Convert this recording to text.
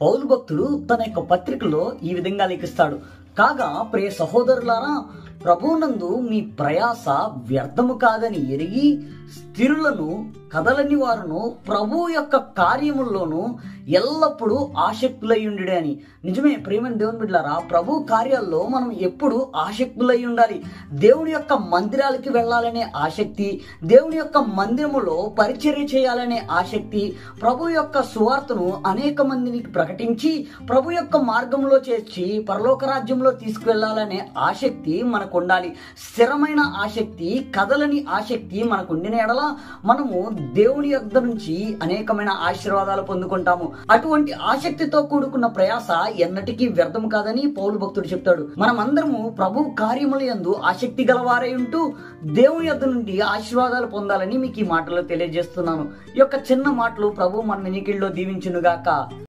పౌలు భక్తుడు తన యొక్క పత్రికలో ఈ విధంగా లిఖిస్తాడు. కాగా ప్రియ సహోదరులారా, ప్రభువునందు మీ ప్రయాస వ్యర్థము కాదని ఎరిగి స్థిరులను కదలని వారును ప్రభువు యొక్క కార్యముల్లోనూ ఎల్లప్పుడూ ఆసక్తులయ్యుండి అని. నిజమే ప్రియమైన దేవుని బిడ్డలారా, ప్రభు కార్యాల్లో మనం ఎప్పుడు ఆసక్తులై ఉండాలి. దేవుని యొక్క మందిరాలకి వెళ్ళాలనే ఆసక్తి, దేవుని యొక్క మందిరములో పరిచర్య చేయాలనే ఆసక్తి, ప్రభు యొక్క సువార్తను అనేక మందిని ప్రకటించి ప్రభు యొక్క మార్గంలో చేర్చి పరలోక రాజ్యంలో తీసుకువెళ్లాలనే ఆసక్తి మనకు ఉండాలి. స్థిరమైన ఆసక్తి, కదలని ఆసక్తి మనకు ఉండిన ఎడల మనము దేవుని యొద్ద నుంచి అనేకమైన ఆశీర్వాదాలు పొందుకుంటాము. అటువంటి ఆసక్తితో కూడుకున్న ప్రయాస ఎన్నటికీ వ్యర్థం కాదని పౌలు భక్తుడు చెప్తాడు. మనమందరము ప్రభు కార్యముల యందు ఆసక్తి గలవారై ఉంటూ దేవుని యొద్ద నుండి ఆశీర్వాదాలు పొందాలని మీకు ఈ మాటలో తెలియజేస్తున్నాను. ఈ యొక్క చిన్న మాటలు ప్రభు మన వినికిడిలో దీవించునుగాక.